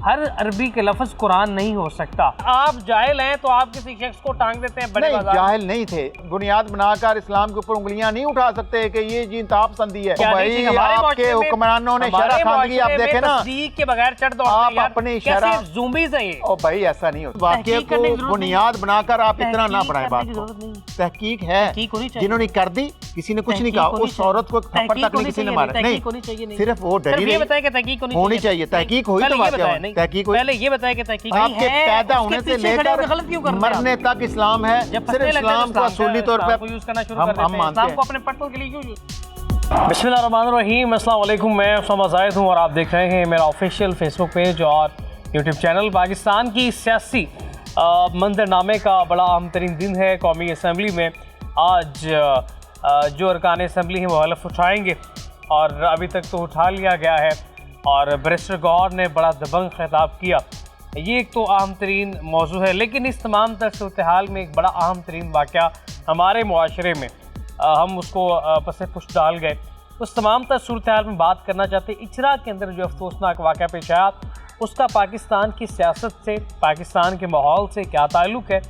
हर अरबी के लफ्ज कुरान नहीं हो सकता। आप जाहिल हैं तो आप किसी शख्स को टांग देते हैं बड़े बाजार। जाहिल नहीं थे, बुनियाद बनाकर इस्लाम के ऊपर उंगलियां नहीं उठा सकते कि ये जी इंतहा पसंदी है। भाई आपके हुक्मरानों ने शरह खानगी आप देखे ना के बगैर चढ़ दौड़ आप अपने शरह ज़ूंबीज़ हैं। ओ भाई ऐसा नहीं होता, वाक़े को बुनियाद बनाकर आप इतना ना बढ़ाएं बात को। तहकीक है, जिन्होंने कर दी किसी ने कुछ नहीं कहा, उस औरत को थप्पड़ तक नहीं किसी ने मारा, नहीं सिर्फ वो डरी रही होनी चाहिए। तहकीक हुई तो बात है, तहकीक हुई। पहले ये बताएं कि तहकीक आपके पैदा होने से लेकर मरने तक इस्लाम है, सिर्फ इस्लाम को असूली तौर पर यूज करना शुरू कर देते हैं, मानते हैं। इस्लाम को अपने पट्टों के लिए क्यों यूज। बिस्मिल्लाहिर्रहमानिर्रहीम, अस्सलाम वालेकुम। मैं उसामा जाहिद हूँ और आप देख रहे हैं मेरा ऑफिशियल फेसबुक पेज और यूट्यूब चैनल। पाकिस्तान की सियासी मंजरनामे का बड़ा अहम तरीन दिन है। कौमी असम्बली में आज जो अरकान असम्बली हैं वो हलफ उठाएंगे और अभी तक तो उठा लिया गया है और बैरिस्टर गौहर ने बड़ा दबंग खिताब किया। ये एक तो अहम तरीन मौजू है, लेकिन इस तमाम तर सूरत हाल में एक बड़ा अहम तरीन वाक़या हमारे मुआशरे में हम उसको पसे पुश डाल गए। उस तमाम तर सूरत हाल में बात करना चाहते हैं। इचरा के अंदर जो अफसोसनाक वाक़या पेश आया उसका पाकिस्तान की सियासत से, पाकिस्तान के माहौल से क्या ताल्लुक़ है,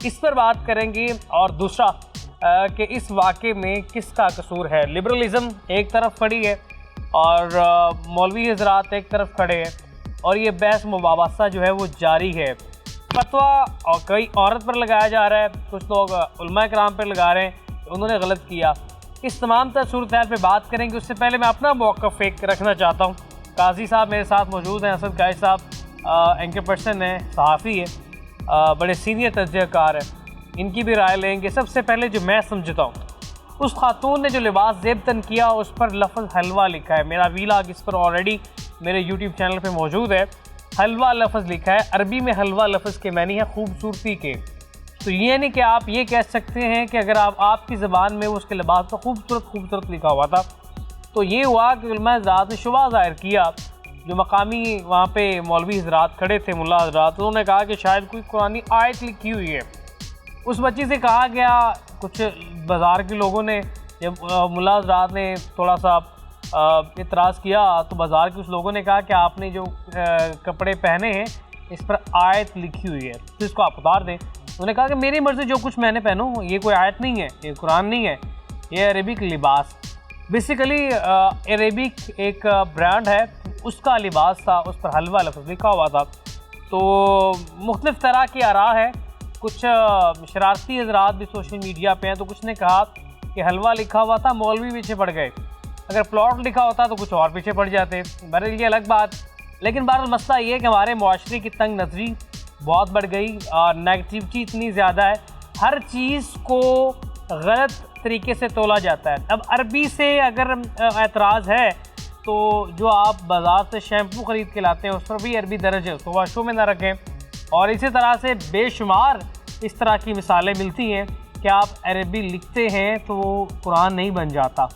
इस पर बात करेंगे। और दूसरा कि इस वाक़े में किसका कसूर है। लिबरलिज़म एक तरफ खड़ी है और मौलवी हज़रात एक तरफ खड़े हैं और ये बहस मुबासा जो है वो जारी है। फतवा और कई औरत पर लगाया जा रहा है, कुछ लोग उलमा कराम पर लगा रहे हैं, उन्होंने गलत किया। इस तमाम तर सूरत हाल पर बात करेंगे। उससे पहले मैं अपना मौक़िफ़ एक रखना चाहता हूँ। काजी साहब मेरे साथ मौजूद हैं, असद कायद साहब एंकर पर्सन है, सहाफ़ी है, बड़े सीनियर तजज़ियाकार हैं, इनकी भी राय लेंगे। सबसे पहले जो मैं समझता हूँ, उस खातून ने जो लिबास ज़ेबतन किया उस पर लफ्ज़ हलवा लिखा है। मेरा वीलॉग इस पर ऑलरेडी मेरे यूट्यूब चैनल पे मौजूद है। हलवा लफ्ज़ लिखा है, अरबी में हलवा लफ्ज़ के मानी है खूबसूरती के। तो ये नहीं कि आप ये कह सकते हैं कि अगर आपकी ज़बान में उसके लिबास पर खूबसूरत लिखा हुआ था। तो ये हुआ कि उलमा हज़रात ने शुबा ज़ाहिर किया, जो मकामी वहाँ पे मौलवी हज़रात खड़े थे, मुल्ला हज़रात, उन्होंने कहा कि शायद कोई कुरानी आयत लिखी हुई है। उस बच्ची से कहा गया, कुछ बाज़ार के लोगों ने, जब मुल्ला हज़रात ने थोड़ा सा इतराज़ किया तो बाज़ार के उस लोगों ने कहा कि आपने जो कपड़े पहने हैं इस पर आयत लिखी हुई है, तो इसको आप उतार दें। उन्होंने कहा कि मेरी मर्ज़ी, जो कुछ मैंने पहनूँ, ये कोई आयत नहीं है, ये कुरान नहीं है, ये अरेबिक लिबास। बेसिकली अरेबिक एक ब्रांड है, उसका लिबास था, उस पर हलवा लफ्ज़ लिखा हुआ था। तो मुख्तलिफ़ तरह की आरा है। कुछ शरारती हज़रात भी सोशल मीडिया पे हैं, तो कुछ ने कहा कि हलवा लिखा हुआ था, मौलवी पीछे पड़ गए। अगर प्लॉट लिखा होता तो कुछ और पीछे पड़ जाते। बहरहाल ये अलग बात। लेकिन बहरहाल मसला ये है कि हमारे मुआशरे की तंग नज़री बहुत बढ़ गई और नेगेटिविटी इतनी ज़्यादा है, हर चीज़ को गलत तरीके से तोला जाता है। अब अरबी से अगर एतराज़ है तो जो आप बाज़ार से शैम्पू ख़रीद के लाते हैं उस पर भी अरबी दर्ज है, उसको वाशों में ना रखें। और इसी तरह से बेशुमार इस तरह की मिसालें मिलती हैं कि आप अरबी लिखते हैं तो कुरान नहीं बन जाता,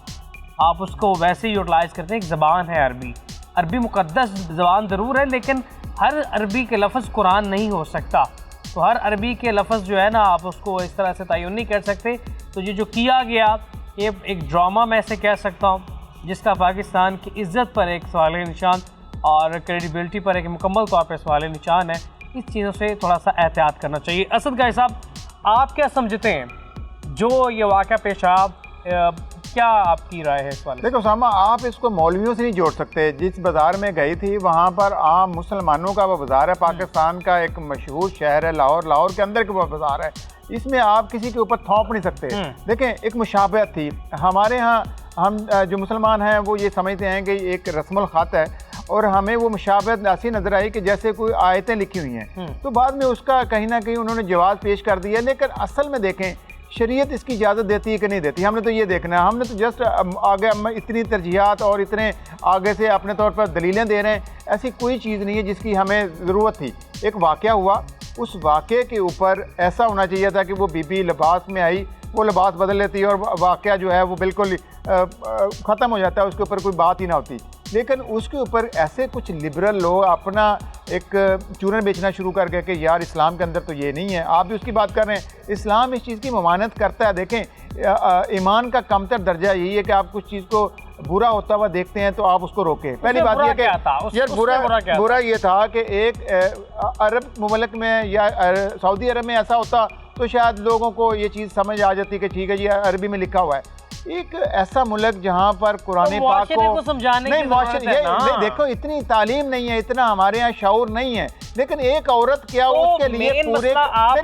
आप उसको वैसे ही यूटिलाइज़ करते हैं। एक ज़बान है अरबी, अरबी मुक़द्दस ज़बान ज़रूर है, लेकिन हर अरबी के लफ्ज़ कुरान नहीं हो सकता। तो हर अरबी के लफ्ज़ जो है ना, आप उसको इस तरह से तयन नहीं कर सकते। तो ये जो किया गया, ये एक ड्रामा मैं इसे कह सकता हूँ, जिसका पाकिस्तान की इज़्ज़त पर एक सवाल निशान और क्रेडिबिलिटी पर एक मुकम्मल तौर पर सवाल निशान है। इस चीज़ों से थोड़ा सा एहतियात करना चाहिए। असद कायद साहब, आप क्या समझते हैं जो ये वाक़या पेश आया, क्या आपकी राय है इस वाले? देखो उसामा, आप इसको मौलवियों से नहीं जोड़ सकते। जिस बाज़ार में गई थी वहाँ पर आम मुसलमानों का वो बाज़ार है, पाकिस्तान का एक मशहूर शहर है लाहौर, लाहौर के अंदर का वो बाज़ार है, इसमें आप किसी के ऊपर थोप नहीं सकते। देखें, एक मुशाबहत थी हमारे यहाँ, हम जो मुसलमान हैं वो ये समझते हैं कि एक रस्मुल ख़त है और हमें वो मुशाबहत ऐसी नज़र आई कि जैसे कोई आयतें लिखी हुई हैं। तो बाद में उसका कहीं ना कहीं उन्होंने जवाब पेश कर दिया, लेकिन असल में देखें शरीयत इसकी इजाज़त देती है कि नहीं देती, हमने तो ये देखना है। हमने तो जस्ट आगे इतनी तरजीहात और इतने आगे से अपने तौर पर दलीलें दे रहे हैं, ऐसी कोई चीज़ नहीं है जिसकी हमें ज़रूरत थी। एक वाक़या हुआ, उस वाक़े के ऊपर ऐसा होना चाहिए था कि वो बीबी लिबास में आई, वो लिबास बदल लेती और वाक़या जो है वो बिल्कुल ख़त्म हो जाता है, उसके ऊपर कोई बात ही ना होती। लेकिन उसके ऊपर ऐसे कुछ लिबरल लोग अपना एक चूरन बेचना शुरू कर गए कि यार इस्लाम के अंदर तो ये नहीं है। आप भी उसकी बात कर रहे हैं, इस्लाम इस चीज़ की ममानत करता है। देखें, ईमान का कमतर दर्जा यही है कि आप कुछ चीज़ को बुरा होता हुआ देखते हैं तो आप उसको रोकें। पहली बात यह कि यार बुरा ये था कि एक अरब मुल्क में या सऊदी अरब में ऐसा होता तो शायद लोगों को ये चीज़ समझ आ जाती कि ठीक है जी अरबी में लिखा हुआ है। एक ऐसा मुल्क जहाँ पर कुरान पाक को समझाने नहीं, देखो इतनी तालीम नहीं है, इतना हमारे यहाँ शऊर नहीं है, लेकिन एक औरत क्या उसके लिए पूरे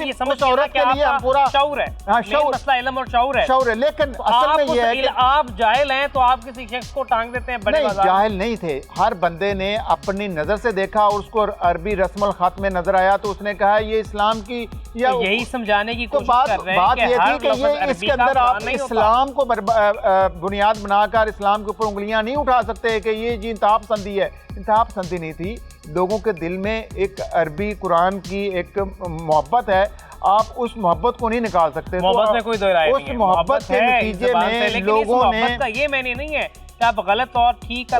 उस औरत के लिए हम पूरा शऊर है। हाँ, शऊर है, लेकिन असल में ये है कि आप जाहिल हैं तो आप किसी शख्स को टांग देते हैं। नहीं, जाहिल नहीं थे, हर बंदे ने अपनी नजर से देखा और उसको अरबी रस्मुल खत में नजर आया तो उसने कहा ये इस्लाम की या यही समझाने की कोशिश कर रहे हैं। बात ये थी कि ये इसके अंदर आप इस्लाम को बुनियाद बनाकर इस्लाम के ऊपर उंगलियां नहीं उठा सकते कि ये जी इंतहा पसंदी है। इंतहा पसंदी नहीं थी, लोगों के दिल में एक अरबी कुरान की एक मोहब्बत है, आप उस मोहब्बत को नहीं निकाल सकते। मोहब्बत में कोई दो राय नहीं है, उस मोहब्बत के नतीजे में लोगों ने ये मैंने नहीं है क्या गलत और ठीक का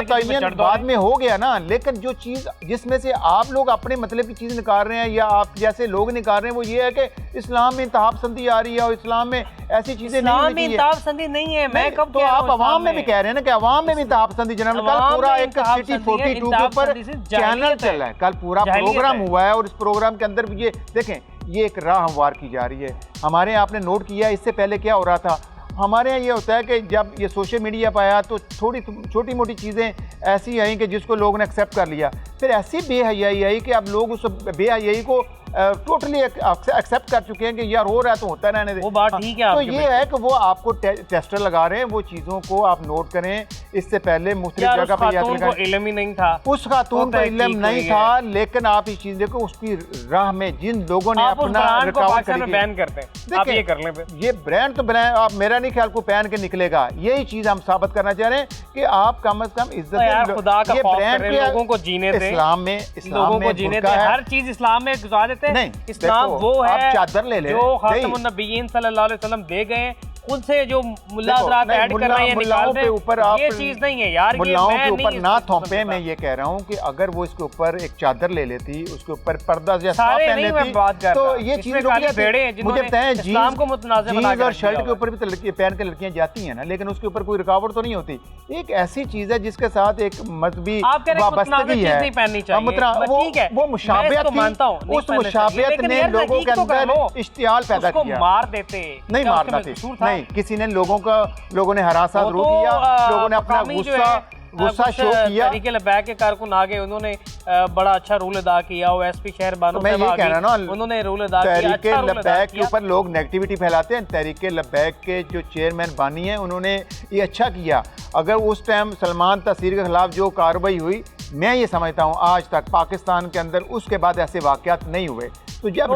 तयन बाद में हो गया ना, लेकिन जो चीज़ जिसमें से आप लोग अपने मतलब की चीज़ निकाल रहे हैं या आप जैसे लोग निकाल रहे हैं वो ये है कि इस्लाम में इंतहा पसंदी आ रही है और इस्लाम में ऐसी चीजें नहीं है। मैं कब तो आप अवाम में भी कह रहे हैं ना कि अवाम में भी इंतहा पसंदी। जनाब कल पूरा एक सिटी 42 के ऊपर चैनल चल रहा है, कल पूरा प्रोग्राम हुआ है और इस प्रोग्राम के अंदर भी ये देखें ये एक राह हमवार की जा रही है। हमारे यहाँ आपने नोट किया इससे पहले क्या हो रहा था, हमारे यहाँ ये होता है कि जब ये सोशल मीडिया पर आया तो छोटी मोटी चीज़ें ऐसी आई कि जिसको लोगों ने एक्सेप्ट कर लिया, फिर ऐसी बेहयाई आई कि अब लोग उस बेहयाई को टोटली एक्सेप्ट कर चुके हैं कि यार हो रहा है तो होता रहने दे। वो बात ठीक है। तो ये है कि वो आपको टेस्टर लगा रहे हैं, वो चीज़ों को आप नोट करें। इससे पहले मुख्तलिफ जगह पर इल्म ही नहीं था, उस खातून को इल्म नहीं था, लेकिन आप इस चीज़ देखो उसकी राह में जिन लोगों ने अपना रिकॉर्ड बैन करते हैं, आप ये कर लें। ये ब्रांड तो ब्रांड आप मेरा नहीं ख्याल को पहन के निकलेगा, यही चीज़ हम साबित करना चाह रहे हैं कि आप कम से कम इज्जत खुदा का ब्रांड लोगों को जीने दें, इस्लाम में लोगों को जीने दें, हर चीज़ इस्लाम में गुजार देते हैं। नहीं, इस्लाम वो है चादर ले जो खातमुन नबीयीन सल्लल्लाहु अलैहि वसल्लम दे गए, खुद से जो मुल्ला हज़रात ऐड कर रहे हैं निकाल रहे हैं, ये चीज़ नहीं है यार। मुल्लाओं के ऊपर ना थोपे। मैं ये कह रहा हूँ कि अगर वो इसके ऊपर एक चादर ले लेती, उसके ऊपर पर्दा जैसा पहन लेती तो ये चीज़ मुझे बताएं, जीन्स और शर्ट के ऊपर भी पहन के लड़कियां जाती हैं ना, लेकिन उसके ऊपर कोई रुकावट तो नहीं होती। एक ऐसी चीज़ है जिसके साथ एक मजहबी वाबस्तगी है, वो मुशाबियत थी, उस मुशाबियत ने लोगों के अंदर इश्तियाल पैदा किया। मार देते नहीं, मारना नहीं, किसी ने लोगों ने हरासा जरूर किया, लोगों ने अपना गुस्सा शो किया। तहरीक लबैक के कारकुन आगे, उन्होंने बड़ा अच्छा रोल अदा किया। ओएसपी शहर बानो मैं ये कह रहा ना, उन्होंने रोल अदा किया। तहरीक लबैक के ऊपर लोग नेगेटिविटी फैलाते हैं, तहरीक लबैक के जो चेयरमैन बानी हैं उन्होंने ये अच्छा किया। अगर उस टाइम सलमान तसीर के खिलाफ जो कार्रवाई हुई, मैं ये समझता हूँ आज तक पाकिस्तान के अंदर उसके बाद ऐसे वाक़यात नहीं हुए। तो जब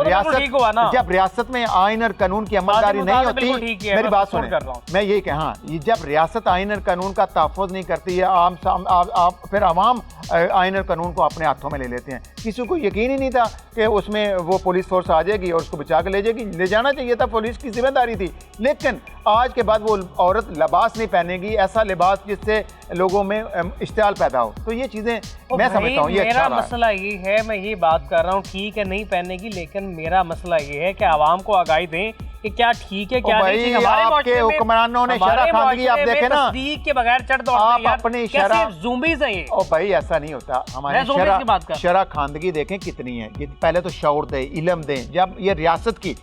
रियासत में आइन और कानून की अमलदारी नहीं होती, मेरी बात सुने, मैं ये कह, हाँ, जब रियासत आइन और कानून का तहफ़्फ़ुज़ नहीं करती है, फिर आवाम आइन और कानून को अपने हाथों में ले लेते हैं। किसी को यकीन ही नहीं था कि उसमें वो पुलिस फोर्स आ जाएगी और उसको बचा के ले जाएगी। ले जाना चाहिए था, पुलिस की जिम्मेदारी थी, लेकिन आज के बाद वो औरत लिबास नहीं पहनेगी, ऐसा लिबास जिससे लोगों में इश्तियाल पैदा हो। तो ये चीज़ें मैं समझता हूँ ये मेरा मसला ये है, मैं ये बात कर रहा हूँ, ठीक है नहीं पहनेगी, लेकिन मेरा मसला ये है कि आवाम को आगाही दें कि क्या ठीक है क्या नहीं। आपके हुक्मरानों ने शरह खानदगी, आप देखें ना, तस्दीक के बगैर चढ़ दौड़ आप अपनी शरह ज़ूम्बीज़ हैं। ओ भाई ऐसा नहीं होता, हमारी शरह खानदगी देखें कितनी है। ये पहले तो शऊर दें, इल्म दें। जब ये रियासत की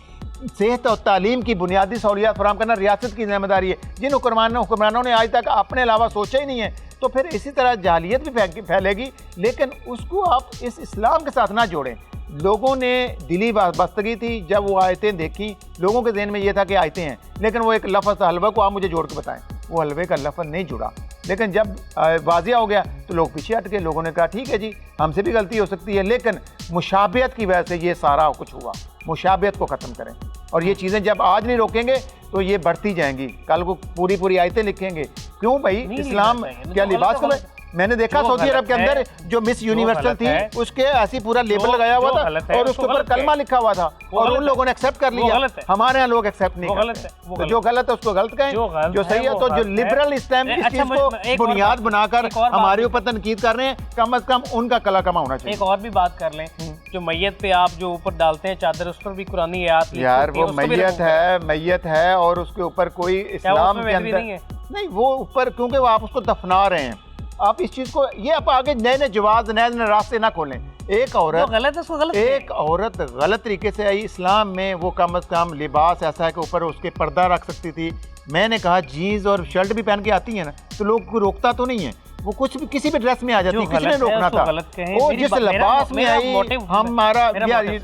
सेहत और तालीम की बुनियादी सहूलियात फराहम करना रियासत की जिम्मेदारी है, जिन हुक्मरानों ने आज तक अपने अलावा सोचा ही नहीं है, तो फिर इसी तरह जालियत भी फैलेगी। लेकिन उसको आप इस इस्लाम के साथ ना जोड़ें। लोगों ने दिली बस्तगी थी, जब वो आयतें देखी, लोगों के जहन में ये था कि आयतें हैं, लेकिन वो एक लफ्ज़ हलवा को आप मुझे जोड़ के बताएं, वो हलवे का लफ्ज़ नहीं जुड़ा। लेकिन जब वाज़िया हो गया तो लोग पीछे हट गए। लोगों ने कहा ठीक है जी, हमसे भी गलती हो सकती है, लेकिन मुशाबियत की वजह से ये सारा कुछ हुआ। मुशाबियत को ख़त्म करें, और ये चीज़ें जब आज नहीं रोकेंगे तो ये बढ़ती जाएंगी। कल को पूरी आयतें लिखेंगे। क्यों भाई, इस्लाम क्या लिबास को मैंने देखा जो सऊदी अरब के गलत अंदर जो मिस यूनिवर्सल गलत थी है, उसके ऐसी पूरा लेबल लगाया हुआ जो था गलत है, और उसके वो ऊपर गलत है। कलमा लिखा हुआ था वो और गलत उन है। लोगों ने एक्सेप्ट कर वो लिया। गलत है। हमारे यहाँ लोग एक्सेप्ट नहीं वो गलत करते। है, वो तो गलत जो गलत है उसको गलत जो कहें, गलत जो सही है वो तो जो गलत है। लिबरल इस टाइम इस अच्छा, चीज एक को और बुनियाद बात- बनाकर एक और बात- हमारे ऊपर तनकीद कर रहे हैं, कम से कम उनका कला कमा होना चाहिए। एक और भी बात कर लें, जो मैयत पे आप जो ऊपर डालते हैं चादर, उस पर भी कुरानी आयत लिखी यार होती है, वो उसको भी मैयत है और उसके ऊपर कोई इस्लाम उसमें के महज़वी अंदर नहीं है? नहीं, वो ऊपर क्योंकि वो आप उसको दफना रहे हैं। आप इस चीज को ये आप आगे नए नए जवाब नए नए रास्ते ना खोलें। एक जो औरत गलत है उसको गलत एक औरत गलत तरीके से आई इस्लाम में, वो कम से कम लिबास ऐसा है कि ऊपर उसके पर्दा रख सकती थी। मैंने कहा जीन्स और शर्ट भी पहन के आती है ना, तो लोग को रोकता तो नहीं है, वो कुछ भी किसी भी ड्रेस में आ जाती है, किसी ने रोकना था। वो जिस लिबास में आई, हमारा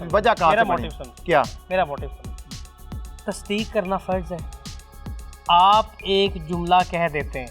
वजह कहाँ से बनी? क्या मेरा मोटिव तस्दीक करना फर्ज है। आप एक जुमला कह देते हैं,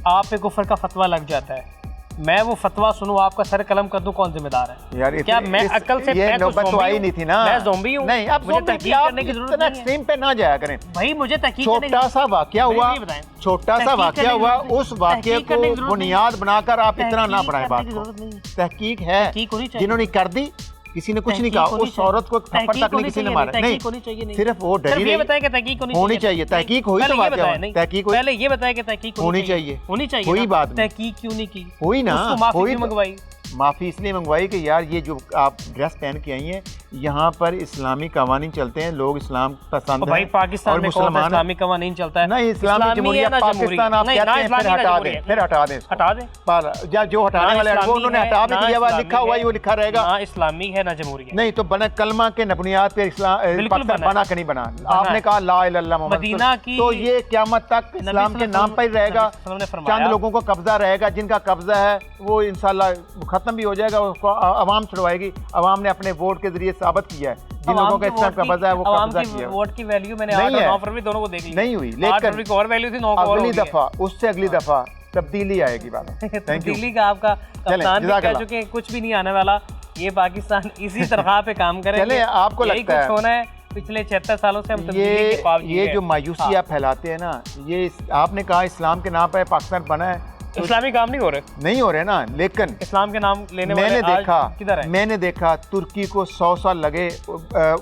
आप पे कुफर का फतवा लग जाता है, मैं वो फतवा सुनूं, आपका सर कलम कर दूं, कौन जिम्मेदार है? यार क्या मैं अकल से ये नौबत तो आई नहीं थी ना। मैं ज़ोंबी हूं? नहीं, अब मुझे तहकीक करने की जरूरत नहीं है। एक्सट्रीम पे ना जाया करें भाई मुझे तहकीक करने की छोटा सा वाकया हुआ, बताएं। छोटा सा तहकीक वाकया करने की हुआ, जरूरत नहीं। उस वाकये तहकीक करने की को जरूरत नहीं। बुनियाद बनाकर आप इतना ना तहकीक बढ़ाएं करने बात की को। जरूरत नहीं है। तहकीक है, तहकीक होनी चाहिए। जिन्होंने कर दी, किसी ने कुछ नहीं कहा, उस औरत को थप्पड़ तक नहीं किसी ने मारा, नहीं, सिर्फ वो डरी ये रही। बताएं कि तहकीक होनी चाहिए, तहकीक हुई तो वाकया हुआ, तहकीक हुई, पहले ये बताएं कि तहकीक होनी चाहिए, होनी चाहिए कोई ना। बात नहीं। तहकीक क्यों नहीं की? हुई ना, उसको माफी हुई क्यों तो- मंगवाई? माफ़ी इसलिए मंगवाई कि यार ये जो आप ड्रेस पहन के आई हैं, यहाँ पर इस्लामी कवानीन चलते हैं, लोग इस्लाम पसंद भाई हैं पाकिस्तान और में कौन सा मुसलमान इस्लामी कवानीन चलता है? नहीं, इस्लामी जमहूरियत पाकिस्तान आप कहते हैं, फिर हटा दें, फिर हटा दें इसको। हटा दें। जो हटाने वाले हैं, वो उन्होंने हटा भी दिया हुआ, लिखा हुआ है, वो लिखा रहेगा। ना इस्लामी है ना जमहूरियत। नहीं तो बना कलमा के बुनियाद पे इस्लाम पाकिस्तान बना कि नहीं बना? आपने कहा ला इलाहा इल्लल्लाह मुहम्मद मदीना की, तो ये क़यामत तक इस्लाम के नाम पर ही रहेगा। चंद लोगों को कब्जा रहेगा, जिनका कब्जा है वो इंशाल्लाह खत्म भी हो जाएगा, उसको अवाम छुड़वाएगी। अवाम ने अपने वोट के जरिए साबित किया है, जिन लोगों का इस्लाम का कब्जा है वो कब्जा किया है। वोट की वैल्यू मैंने नहीं 8 और है। 9 फरवरी दोनों को देख ली, नहीं हुई, 8 लेकिन फरवरी को और वैल्यू थी, 9 को और अगली हो गई है। दफा उससे अगली दफा तब्दीली आएगी बात। Thank you. दिल्ली का आपका कप्तान भी कह जज़ाकल्लाह। चुके हैं कुछ भी नहीं आने वाला, ये पाकिस्तान इसी तरह पे काम करेंगे। चले, आपको यही लगता है कुछ होना है। पिछले 76 सालों से हम तब्दीली के ख्वाब जी ये हैं। जो मायूसी आप फैलाते हैं ना, ये आपने कहा इस्लाम के नाम पर पाकिस्तान बना है, इस्लामी काम नहीं हो रहे, नहीं हो रहे ना, लेकिन इस्लाम के नाम लेने वाले मैंने आज देखा किधर है? मैंने देखा तुर्की को 100 साल लगे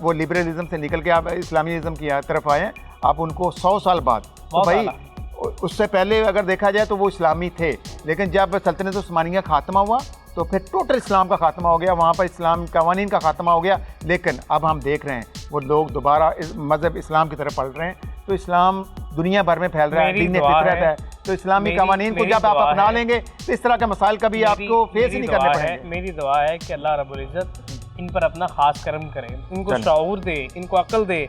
वो लिबरलिज्म से निकल के आप इस्लामिज्म की तरफ आए, आप उनको 100 साल बाद, तो बहुत भाई आला। उससे पहले अगर देखा जाए तो वो इस्लामी थे, लेकिन जब सल्तनत उस्मानिया खात्मा हुआ तो फिर टोटल इस्लाम का खात्मा हो गया, वहाँ पर इस्लाम कवानीन का खात्मा हो गया। लेकिन अब हम देख रहे हैं वो लोग दोबारा मज़हब इस्लाम की तरफ पलट रहे हैं, तो इस्लाम दुनिया भर में फैल रहा है, दीन फितरत है, तो इस्लामी कवानीन को जब आप अपना लेंगे तो इस तरह के मसाइल कभी आपको फेस ही नहीं करने पड़ेंगे। मेरी दुआ है कि अल्लाह रब्बुल इज़्ज़त इन पर अपना खास करम करे, इनको शऊर दे, इनको अक्ल दे,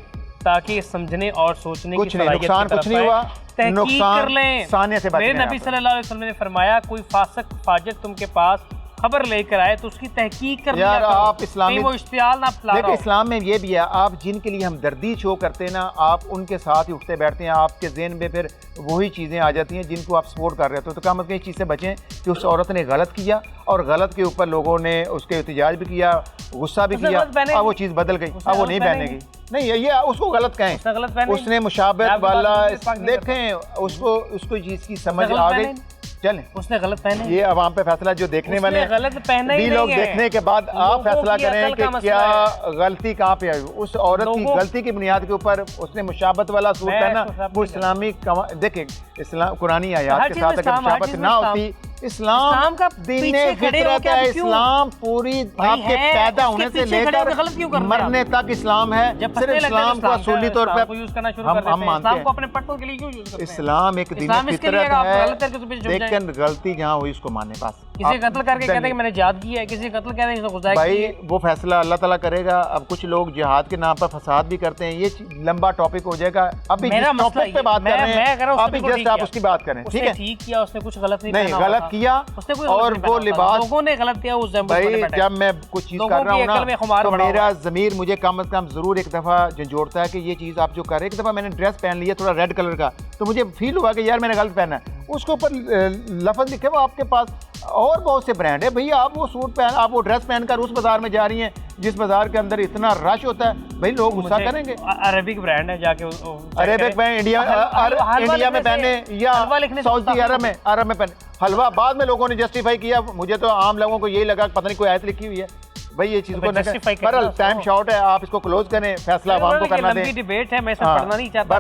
ताकि समझने और सोचने कुछ की नहीं, सलाहियत नुकसान कुछ नहीं हुआ, तहकीक कर लें। सानिया से मेरे नबी सल्लल्लाहु अलैहि वसल्लम ने फरमाया, कोई फासिक फाजिर तुमके पास खबर लेकर आए तो उसकी तहकीक कर लिया यार करो, आप इस्लामी वो इश्तियाल ना फैला देखो, इस्लाम में ये भी है, आप जिनके लिए हमदर्दी शो करते हैं ना, आप उनके साथ ही उठते बैठते हैं, आपके ज़हन में फिर वही चीज़ें आ जाती हैं जिनको आप सपोर्ट कर रहे हो। तो काम इस चीज़ से बचें कि उस औरत ने गलत किया और गलत के ऊपर लोगों ने उसके एहतजाज भी किया, गुस्सा भी किया, अब वो चीज़ बदल गई, अब वो नहीं पहनेगी। नहीं, ये उसको गलत कहें, उसने मुशाबत वाला देखें, उसको चीज़ की समझ आ गई, चलें, उसने गलत पहने, ये अवाम पे फैसला जो देखने वाले गलत पहने ही लोग नहीं है। देखने के बाद आप फैसला करें कि क्या गलती कहाँ पे आई। उस औरत की गलती की बुनियाद के ऊपर उसने मुशाबत वाला सूट पहना, वो इस्लामी देखें, इस्लाम कुरानी आयात के साथ अगर मुशाबत ना होती, इस्लाम का दीन फितरत है, इस्लाम पूरी आपके पैदा होने से लेकर मरने तक इस्लाम है। सिर्फ इस्लाम को असूली तौर पर हम मानते हैं, अपने पटल के लिए क्यों यूज करते हैं? इस्लाम एक दीन फितरत है, लेकिन गलती जहाँ हुई उसको मानने पास। किसी कत्ल करके कहते हैं कि मैंने जिहाद किया है, किसी कत्ल कहते हैं कि भाई वो फैसला अल्लाह ताला करेगा। अब कुछ लोग जिहाद के नाम पर फसाद भी करते हैं, ये लंबा टॉपिक हो जाएगा। अभी जिस टॉपिक पे बात कर रहे हैं, अभी जस्ट आप उसकी बात करें, ठीक है? ठीक किया उसने, कुछ गलत नहीं गलत किया, और वो लिबास लोगों ने गलत किया उस भाई, जब मैं कुछ चीज कर रहा हूँ ना, तो मेरा ज़मीर मुझे कम से कम जरूर एक दफा जोड़ता है कि ये चीज आप जो कर रहे हैं। एक दफा मैंने ड्रेस पहन लिया थोड़ा रेड कलर का, तो मुझे फील हुआ कि यार मैंने गलत पहना है। उसके ऊपर लफ्ज लिखे वो आपके पास, और बहुत से ब्रांड है भैया। आप वो सूट पहन, आप वो ड्रेस पहनकर उस बाजार में जा रही हैं जिस बाजार के अंदर इतना रश होता है, भाई लोग गुस्सा करेंगे। अरेबिक ब्रांड है, जाके अरेबिक ब्रांड इंडिया में पहने या सऊदी अरब में पहने। हलवा बाद में लोगों ने जस्टिफाई किया, मुझे तो आम लोगों को यही लगा पता नहीं कोई आयत लिखी हुई है भाई, ये चीज को पर टाइम शॉर्ट है, आप इसको क्लोज करें, फैसला आवाम को करना दें। डिबेट है, मैं इसे पढ़ना नहीं चाहता।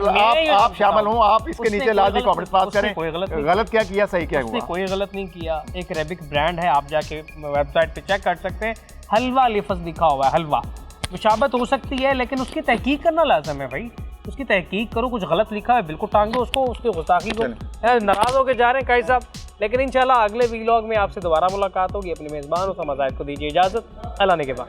आप शामिल हो, आप इसके नीचे लाजमी कमेंट्स पास करें। गलत क्या किया, सही क्या हुआ? कोई गलत नहीं किया। एक अरेबिक ब्रांड है, आप जाके वेबसाइट पे चेक कर सकते हैं, हलवा लिफज लिखा हुआ है। हलवा मुशाबत हो सकती है लेकिन उसकी तहकीक करना लाजम है भाई, उसकी तहकीक करो। कुछ गलत लिखा है बिल्कुल टांग दो उसको, उसकी गुस्ताखी को। नाराज होकर जा रहे हैं काई साहब, लेकिन इंशाल्लाह अगले वीलॉग में आपसे दोबारा मुलाकात होगी। अपने मेज़बान उसामा ज़ाहिद को दीजिए इजाज़त। अल्लाह ने के बाद।